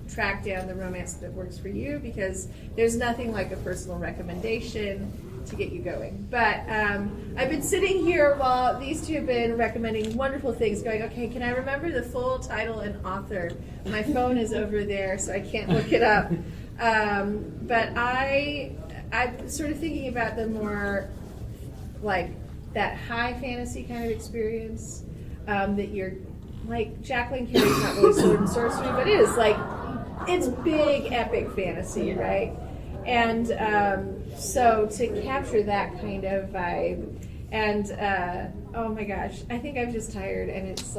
track down the romance that works for you, because there's nothing like a personal recommendation to get you going. But I've been sitting here while these two have been recommending wonderful things, going, okay, can I remember the full title and author? My phone is over there, so I can't look it up. But I'm sort of thinking about the more that high fantasy kind of experience that you're Jacqueline Carey's not really sword and sorcery, but it is it's big epic fantasy, right? And so to capture that kind of vibe, and oh my gosh, I think I'm just tired, and it's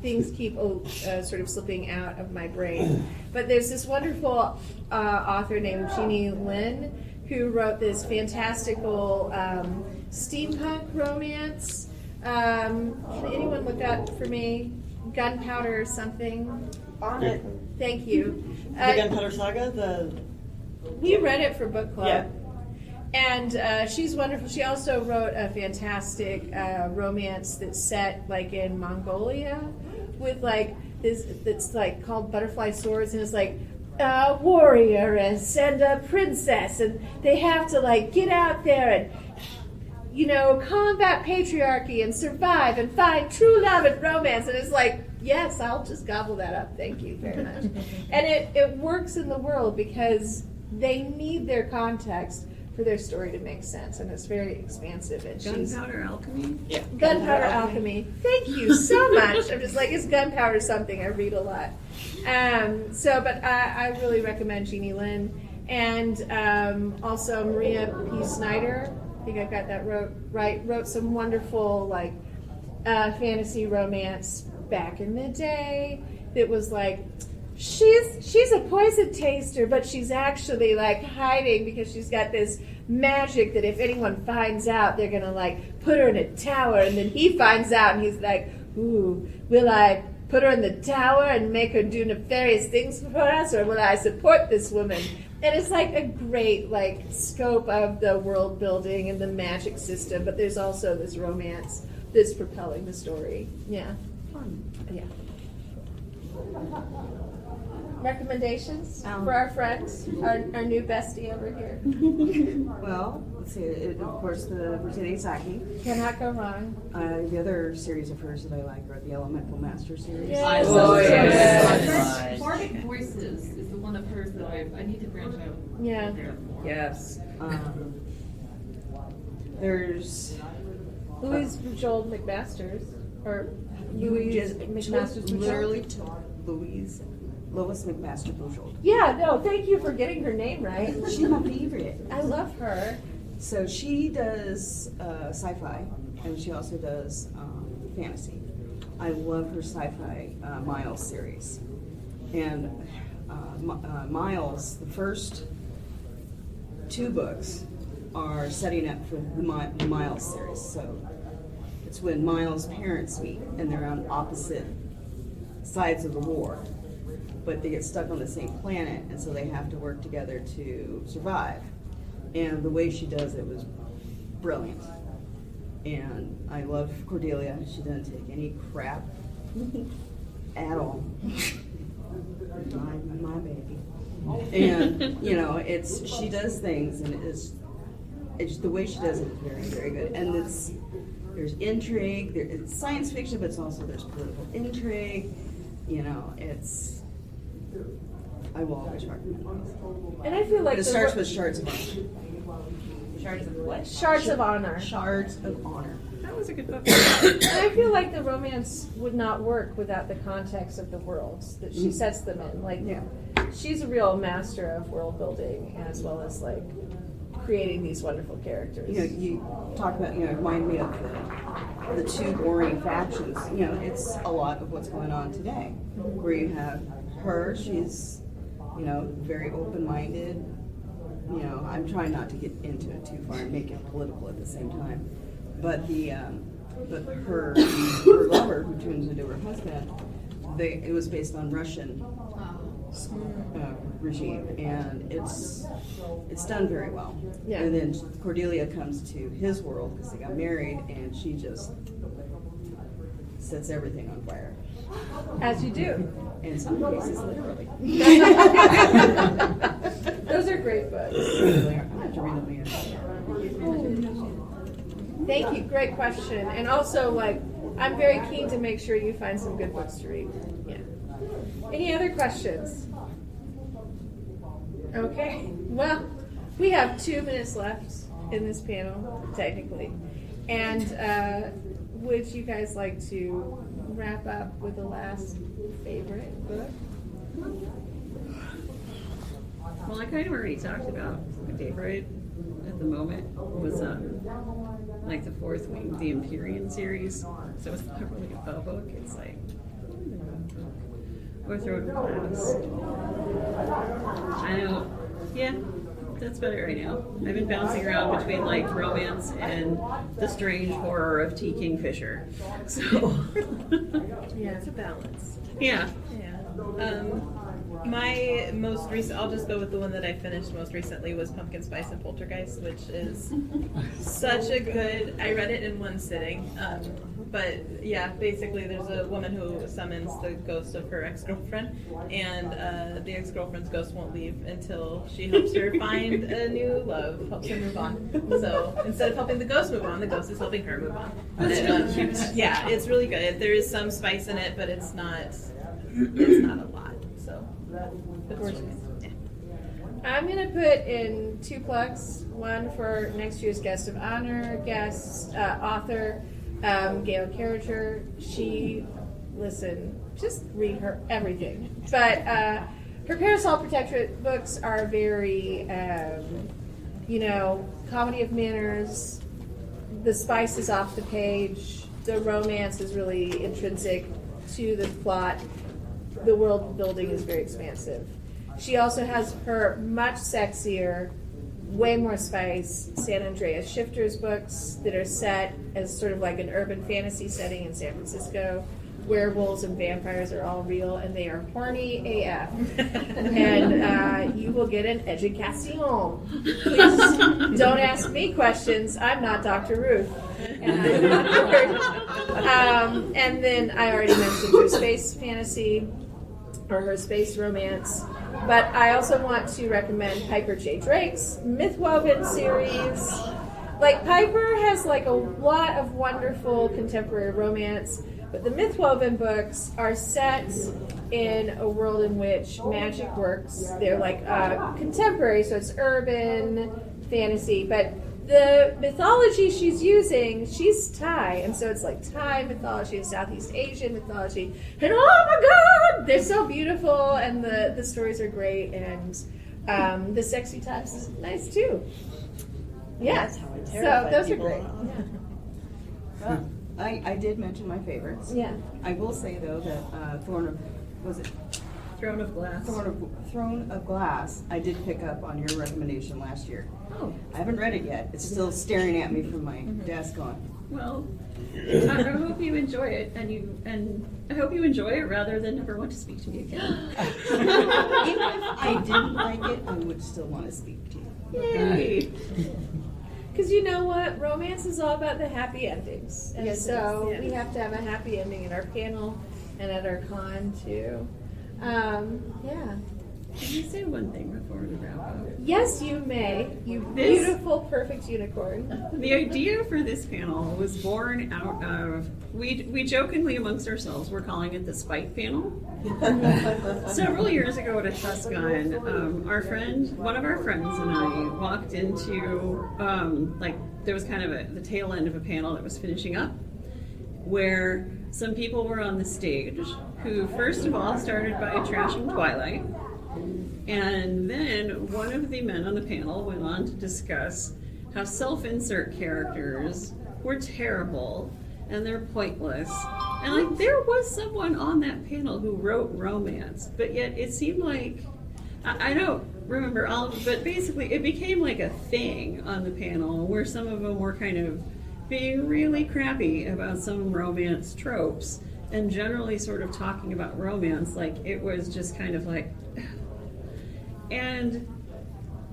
things keep sort of slipping out of my brain. But there's this wonderful author named Jeannie Lynn who wrote this fantastical steampunk romance. Can anyone look up for me? Gunpowder or something? On it. Thank you. The Gunpowder Saga, We read it for book club. Yeah. And she's wonderful. She also wrote a fantastic romance that's set like in Mongolia with like this, that's like called Butterfly Swords, and it's like a warrior and a princess, and they have to like get out there and, you know, combat patriarchy and survive and find true love and romance. And it's like, yes, I'll just gobble that up. Thank you very much. And it works in the world because they need their context for their story to make sense, and it's very expansive. And Gunpowder Alchemy? Yeah. Gunpowder Alchemy. Thank you so much. I'm just like, it's gunpowder something. I read a lot. But I really recommend Jeannie Lynn. And also Maria P. Snyder, I think I got that wrote some wonderful like fantasy romance back in the day that was like, she's a poison taster, but she's actually like hiding because she's got this magic that if anyone finds out, they're gonna like put her in a tower, and then he finds out and he's like, ooh, will I put her in the tower and make her do nefarious things for us, or will I support this woman? And it's like a great like scope of the world building and the magic system, but there's also this romance that's propelling the story. Yeah. Fun. Yeah. Recommendations for our friends, our new bestie over here. Well, let's see. Of course, the Brittany Saki. Cannot go wrong. The other series of hers that I like are the Elemental Master series. Yes. Yes. Bardic Voices is the one of hers that I need to branch out. Yeah. Yes. There's Louise Joel McMasters, or Louise McMasters. literally Lois McMaster Bujold. Yeah, no, thank you for getting her name right. She's my favorite. I love her. So she does sci-fi, and she also does fantasy. I love her sci-fi Miles series. And Miles, the first 2 books are setting up for the Miles series. So it's when Miles' parents meet, and they're on opposite sides of the war. But they get stuck on the same planet, and so they have to work together to survive. And the way she does it was brilliant. And I love Cordelia. She doesn't take any crap at all. My baby. And you know, she does things, and it's the way she does it is very, very good. And there's intrigue. It's science fiction, but there's political intrigue. You know, I will always recommend it. And I feel like It starts with Shards of Honor. Shards of what? Shards of Honor. Shards of Honor. That was a good book. And I feel like the romance would not work without the context of the worlds that she sets them in. Like, she's a real master of world building as well as like creating these wonderful characters. You know, you talk about, remind me of the 2 warring factions. You know, it's a lot of what's going on today, where you have her, she's, very open-minded. You know, I'm trying not to get into it too far and make it political at the same time. But her lover, who turns into her husband, it was based on Russian regime, and it's done very well. Yeah. And then Cordelia comes to his world because they got married, and she just sets everything on fire. As you do. In some cases, literally. Those are great books. I have to read them again. Thank you. Great question. And also, like, I'm very keen to make sure you find some good books to read. Yeah. Any other questions? Okay. Well, we have 2 minutes left in this panel, technically. And would you guys like to wrap up with the last favorite book? Well, I kind of already talked about my favorite at the moment was like the 4th Wing, the Empyrean series. So it's not really a book. It's like or Throne of Glass. I know, yeah, that's about it right now. I've been bouncing around between like romance and the strange horror of T. Kingfisher. So, Yeah, it's a balance. yeah. Yeah. My most recent, I'll just go with the one that I finished most recently, was Pumpkin Spice and Poltergeist, which is such a good, I read it in one sitting. But yeah, basically there's a woman who summons the ghost of her ex-girlfriend, and the ex-girlfriend's ghost won't leave until she helps her find a new love, helps her move on. So instead of helping the ghost move on, the ghost is helping her move on. Yeah, it's really good. There is some spice in it, but it's not a lot. So, of course, yeah. I'm going to put in 2 plugs. One for next year's guest of honor, author, Gail Carriger. Just read her everything. But her Parasol Protectorate books are very, comedy of manners. The spice is off the page. The romance is really intrinsic to the plot. The world building is very expansive. She also has her much sexier, way more spice, San Andreas Shifters books that are set as sort of like an urban fantasy setting in San Francisco. Werewolves and vampires are all real, and they are horny AF. And you will get an education. Please don't ask me questions. I'm not Dr. Ruth. And I'm not bored. And then I already mentioned her space fantasy, or her space romance. But I also want to recommend Piper J. Drake's Mythwoven series. Like, Piper has like a lot of wonderful contemporary romance, but the Mythwoven books are set in a world in which magic works. They're like contemporary, so it's urban fantasy, but the mythology she's using, she's Thai, and so it's like Thai mythology and Southeast Asian mythology, and oh my god, they're so beautiful, and the stories are great, and the sexy times is nice too. Yeah, That's how I so terrify those are people. great. Well, I did mention my favorites. Yeah. I will say though that Throne of Glass, I did pick up on your recommendation last year. Oh, I haven't read it yet. It's still staring at me from my desk on. well, I hope you enjoy it, and I hope you enjoy it rather than never want to speak to me again. Even if I didn't like it, I would still want to speak to you. Yay! Because you know what? Romance is all about the happy endings. And Yes, it so is. we have to have a happy ending at our panel and at our con too. Yeah. Can you say one thing before we wrap up? Yes, you may. You This- beautiful, perfect unicorn. The idea for this panel was born out of, we jokingly amongst ourselves, we're calling it the Spite panel. Several years ago at a TusCon, one of our friends and I walked into, there was kind of the tail end of a panel that was finishing up, where some people were on the stage who, first of all, started by trashing Twilight. And then one of the men on the panel went on to discuss how self-insert characters were terrible and they're pointless. And there was someone on that panel who wrote romance, but yet it seemed like, I don't remember all of it, but basically it became like a thing on the panel where some of them were kind of being really crappy about some romance tropes and generally sort of talking about romance like it was just kind of like, and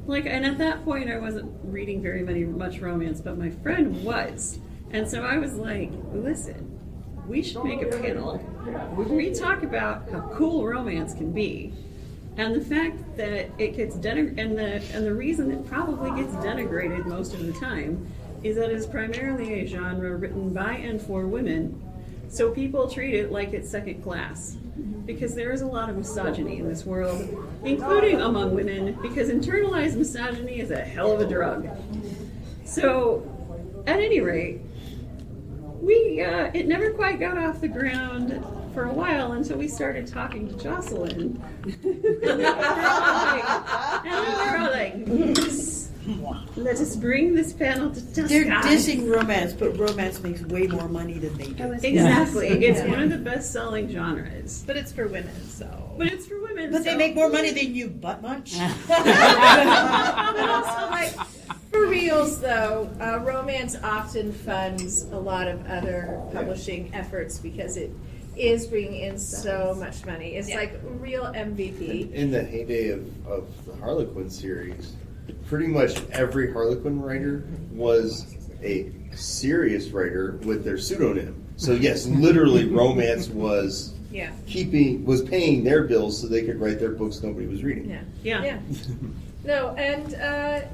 at that point I wasn't reading very much romance, but my friend was. And so I was like, listen, we should make a panel where we talk about how cool romance can be. And the fact that it gets denigrated, and the reason it probably gets denigrated most of the time is that it's primarily a genre written by and for women. So people treat it like it's second class. Because there is a lot of misogyny in this world, including among women, because internalized misogyny is a hell of a drug. So, at any rate, it never quite got off the ground for a while until we started talking to Jocelyn. And we were all like, let us bring this panel to TusCon. They're dissing romance, but romance makes way more money than they do. Exactly. It's one of the best-selling genres. But it's for women, so. But it's for women. But they make more money than you, butt munch. But also, like, for reals though, romance often funds a lot of other publishing efforts because it is bringing in so much money. It's like real MVP. In the heyday of the Harlequin series, pretty much every Harlequin writer was a serious writer with their pseudonym. So yes, literally romance was paying their bills so they could write their books nobody was reading. Yeah. No, and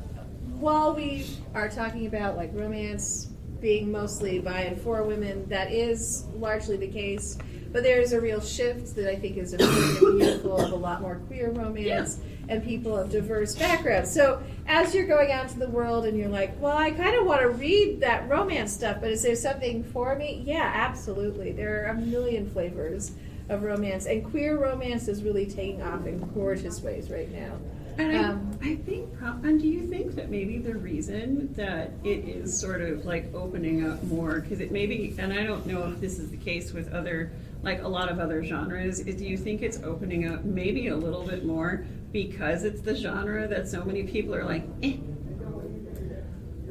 while we are talking about like romance being mostly by and for women, that is largely the case. But there is a real shift that I think is important and beautiful of a lot more queer romance and people of diverse backgrounds. So as you're going out into the world and you're like, well, I kind of want to read that romance stuff, but is there something for me? Yeah, absolutely. There are a million flavors of romance, and queer romance is really taking off in gorgeous ways right now. And I think, and do you think that maybe the reason that it is sort of like opening up more, because it may be, and I don't know if this is the case with other, like a lot of other genres, do you think it's opening up maybe a little bit more because it's the genre that so many people are like, eh?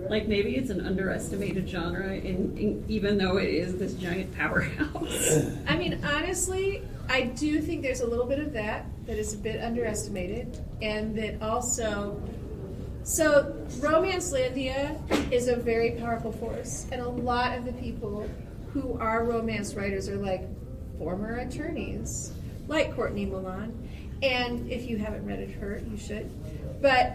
Like maybe it's an underestimated genre, even though it is this giant powerhouse. I mean, honestly, I do think there's a little bit of that is a bit underestimated, and that also, so Romancelandia is a very powerful force, and a lot of the people who are romance writers are like former attorneys, like Courtney Milan, and if you haven't read her, you should. But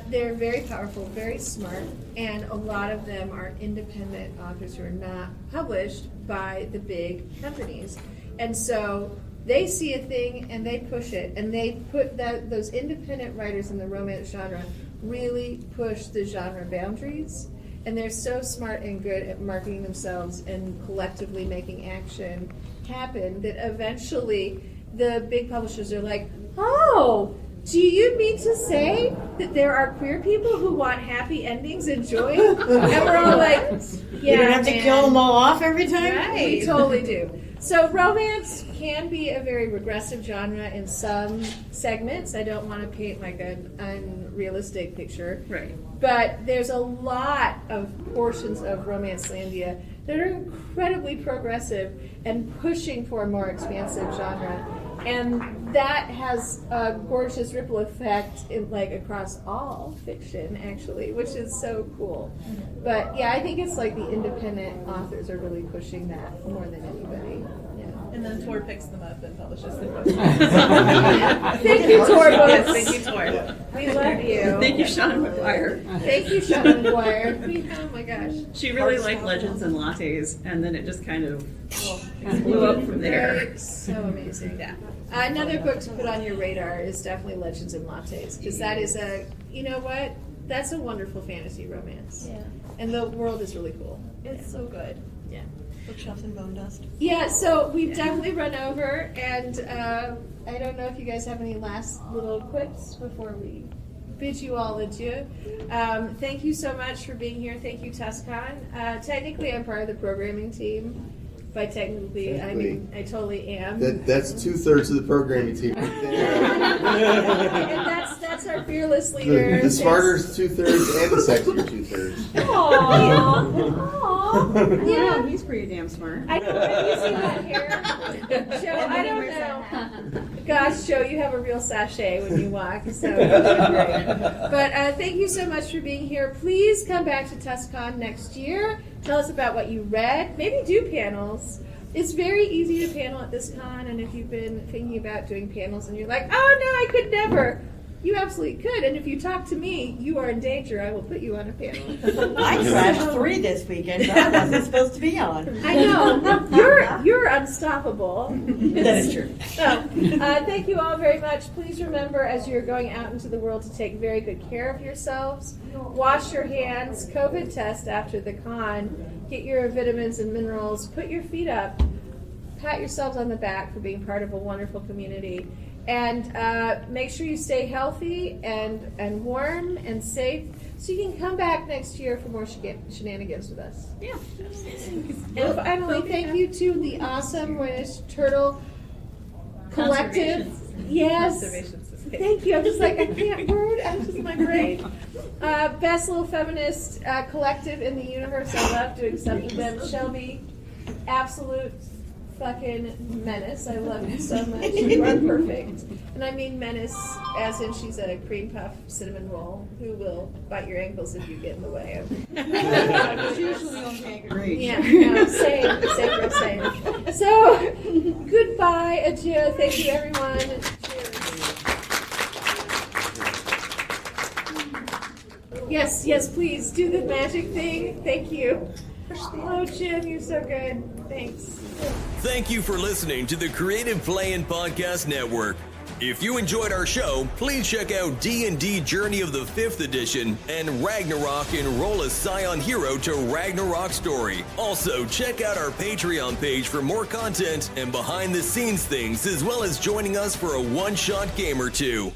they're very powerful, very smart, and a lot of them are independent authors who are not published by the big companies. And so they see a thing and they push it, and they put those independent writers in the romance genre really push the genre boundaries. And they're so smart and good at marketing themselves and collectively making action happen that eventually the big publishers are like, oh, do you mean to say that there are queer people who want happy endings and joy? And we're all like, yeah, you don't have to kill them all off every time? Right, we totally do. So romance can be a very regressive genre in some segments. I don't want to paint like an unrealistic picture. Right. But there's a lot of portions of Romancelandia that are incredibly progressive and pushing for a more expansive genre. And that has a gorgeous ripple effect across all fiction, actually, which is so cool. But yeah, I think it's like the independent authors are really pushing that more than anybody. Yeah. And then Tor picks them up and publishes them. Thank you, Tor Books. Yes, thank you, Tor. We love you. Thank you, Sean McGuire. Thank you, Sean McGuire. Oh my gosh. She really liked Legends and Lattes, and then it just kind of blew up from there. So amazing. Yeah. Another book to put on your radar is definitely Legends and Lattes, because that is you know what? That's a wonderful fantasy romance. Yeah. And the world is really cool. It's so good. Yeah. Bookshelves and bone dust. Yeah, so we've definitely run over, and I don't know if you guys have any last little quips before we bid you all adieu. Thank you so much for being here. Thank you, TusCon. Technically, I'm part of the programming team. By technically, I mean I totally am. That's 2/3 of the programming team right there. And that's our fearless leader. The smarter 2/3 and the sexier 2/3. Aww. Yeah, he's pretty damn smart. I know. Have you seen that hair? Joe, I don't know. Gosh, Joe, you have a real sachet when you walk, so you're doing great. But thank you so much for being here. Please come back to TusCon next year. Tell us about what you read. Maybe do panels. It's very easy to panel at this con, and if you've been thinking about doing panels and you're like, oh no, I could never. You absolutely could, and if you talk to me, you are in danger. I will put you on a panel. I crashed 3 this weekend, but I wasn't supposed to be on. I know. You're unstoppable. That is true. So, thank you all very much. Please remember, as you're going out into the world, to take very good care of yourselves. Wash your hands. COVID test after the con. Get your vitamins and minerals. Put your feet up. Pat yourselves on the back for being part of a wonderful community. And make sure you stay healthy and warm and safe, so you can come back next year for more shenanigans with us. Yeah. And finally, thank you to the awesome Rhoynish Turtle Collective Yes. observations to say. Thank you. I'm just like, I can't word. I'm just my brain. Best little feminist collective in the universe. I love doing stuff with them. Shelby, absolute fucking menace. I love you so much. You are perfect. And I mean menace as in she's a cream puff cinnamon roll who will bite your ankles if you get in the way of It's usually on Kangaroo. Yeah, no, same. So, goodbye, adieu. Thank you, everyone. Cheers. Yes, please do the magic thing. Thank you. Oh, Jim, you're so good. Thanks. Thank you for listening to the Creative Play-In Podcast Network. If you enjoyed our show, please check out D&D Journey of the 5th Edition and Ragnarok Enroll a Scion Hero to Ragnarok Story. Also, check out our Patreon page for more content and behind-the-scenes things, as well as joining us for a one-shot game or two.